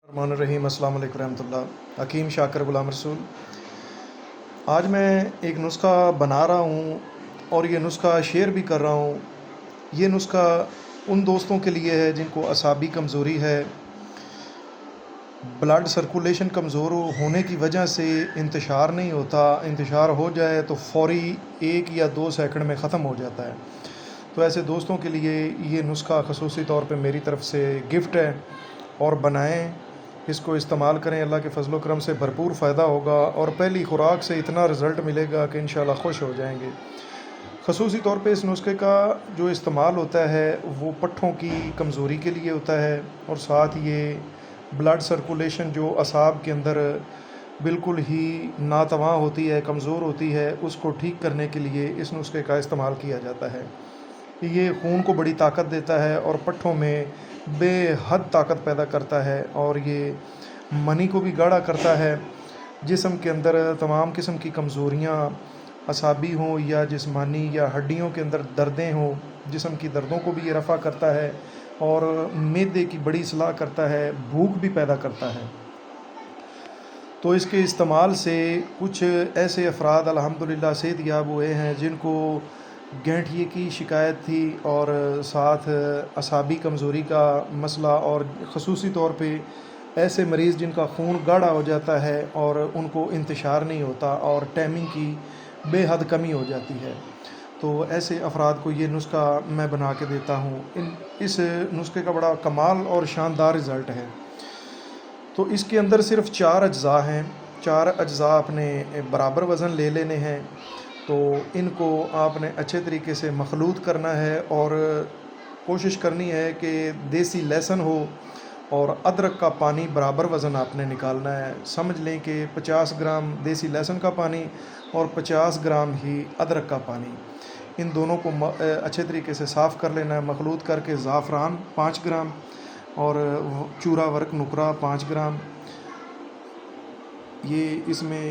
الرحمن الرحیم السلام علیکم ورحمۃ اللہ۔ حکیم شاکر غلام رسول۔ آج میں ایک نسخہ بنا رہا ہوں اور یہ نسخہ شیئر بھی کر رہا ہوں۔ یہ نسخہ ان دوستوں کے لیے ہے جن کو اعصابی کمزوری ہے، بلڈ سرکولیشن کمزور ہونے کی وجہ سے انتشار نہیں ہوتا، انتشار ہو جائے تو فوری 1 یا 2 سیکنڈ میں ختم ہو جاتا ہے۔ تو ایسے دوستوں کے لیے یہ نسخہ خصوصی طور پہ میری طرف سے گفٹ ہے، اور بنائیں، اس کو استعمال کریں، اللہ کے فضل و کرم سے بھرپور فائدہ ہوگا اور پہلی خوراک سے اتنا رزلٹ ملے گا کہ انشاءاللہ خوش ہو جائیں گے۔ خصوصی طور پہ اس نسخے کا جو استعمال ہوتا ہے وہ پٹھوں کی کمزوری کے لیے ہوتا ہے، اور ساتھ یہ بلڈ سرکولیشن جو اعصاب کے اندر بالکل ہی ناتواں ہوتی ہے، کمزور ہوتی ہے، اس کو ٹھیک کرنے کے لیے اس نسخے کا استعمال کیا جاتا ہے۔ یہ خون کو بڑی طاقت دیتا ہے اور پٹھوں میں بے حد طاقت پیدا کرتا ہے، اور یہ منی کو بھی گاڑھا کرتا ہے۔ جسم کے اندر تمام قسم کی کمزوریاں، اعصابی ہوں یا جسمانی یا ہڈیوں کے اندر دردیں ہوں، جسم کی دردوں کو بھی یہ رفع کرتا ہے، اور معدے کی بڑی اصلاح کرتا ہے، بھوک بھی پیدا کرتا ہے۔ تو اس کے استعمال سے کچھ ایسے افراد الحمدللہ صحت یاب ہوئے ہیں جن کو گینٹھیے کی شکایت تھی، اور ساتھ اعصابی کمزوری کا مسئلہ، اور خصوصی طور پہ ایسے مریض جن کا خون گاڑھا ہو جاتا ہے اور ان کو انتشار نہیں ہوتا اور ٹائمنگ کی بے حد کمی ہو جاتی ہے، تو ایسے افراد کو یہ نسخہ میں بنا کے دیتا ہوں۔ اس نسخے کا بڑا کمال اور شاندار رزلٹ ہے۔ تو اس کے اندر صرف 4 اجزاء ہیں، 4 اجزاء اپنے برابر وزن لے لینے ہیں۔ تو ان کو آپ نے اچھے طریقے سے مخلوط کرنا ہے، اور کوشش کرنی ہے کہ دیسی لہسن ہو اور ادرک کا پانی برابر وزن آپ نے نکالنا ہے۔ سمجھ لیں کہ 50 گرام دیسی لہسن کا پانی اور 50 گرام ہی ادرک کا پانی، ان دونوں کو اچھے طریقے سے صاف کر لینا ہے۔ مخلوط کر کے زعفران 5 گرام اور چورا ورق نکرا 5 گرام، یہ اس میں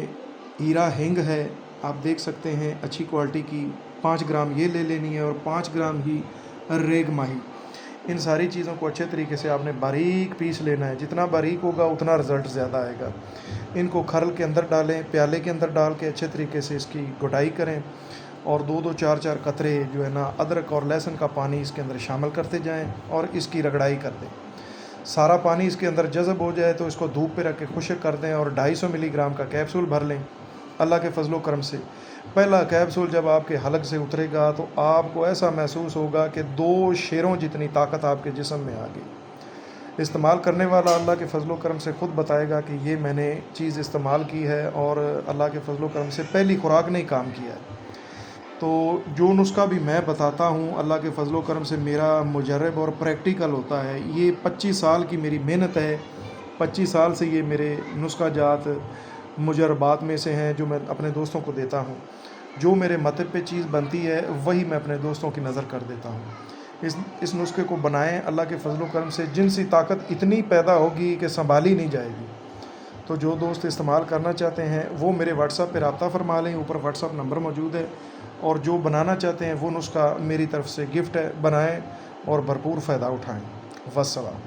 ہیرا ہینگ ہے، آپ دیکھ سکتے ہیں اچھی کوالٹی کی، 5 گرام یہ لے لینی ہے، اور 5 گرام ہی ریگ ماہی۔ ان ساری چیزوں کو اچھے طریقے سے آپ نے باریک پیس لینا ہے، جتنا باریک ہوگا اتنا رزلٹ زیادہ آئے گا۔ ان کو کھرل کے اندر ڈالیں، پیالے کے اندر ڈال کے اچھے طریقے سے اس کی گھٹائی کریں، اور 2 4 قطرے جو ہے نا ادرک اور لہسن کا پانی اس کے اندر شامل کرتے جائیں، اور اس کی رگڑائی کر دیں۔ سارا پانی اس کے اندر جذب ہو جائے تو اس کو دھوپ پہ رکھ کے خشک کر دیں، اور 250 ملی گرام کا کیپسول بھر لیں۔ اللہ کے فضل و کرم سے پہلا کیپسول جب آپ کے حلق سے اترے گا تو آپ کو ایسا محسوس ہوگا کہ 2 شیروں جتنی طاقت آپ کے جسم میں آ گئی۔ استعمال کرنے والا اللہ کے فضل و کرم سے خود بتائے گا کہ یہ میں نے چیز استعمال کی ہے، اور اللہ کے فضل و کرم سے پہلی خوراک نے کام کیا ہے۔ تو جو نسخہ بھی میں بتاتا ہوں اللہ کے فضل و کرم سے میرا مجرب اور پریکٹیکل ہوتا ہے۔ یہ 25 سال کی میری محنت ہے، 25 سال سے یہ میرے نسخہ جات مجربات میں سے ہیں جو میں اپنے دوستوں کو دیتا ہوں۔ جو میرے مطلب پہ چیز بنتی ہے وہی میں اپنے دوستوں کی نظر کر دیتا ہوں۔ اس نسخے کو بنائیں، اللہ کے فضل و کرم سے جنسی طاقت اتنی پیدا ہوگی کہ سنبھالی نہیں جائے گی۔ تو جو دوست استعمال کرنا چاہتے ہیں وہ میرے واٹس ایپ پہ رابطہ فرما لیں، اوپر واٹس ایپ نمبر موجود ہے، اور جو بنانا چاہتے ہیں وہ نسخہ میری طرف سے گفٹ ہے، بنائیں اور بھرپور فائدہ اٹھائیں۔ والسلام۔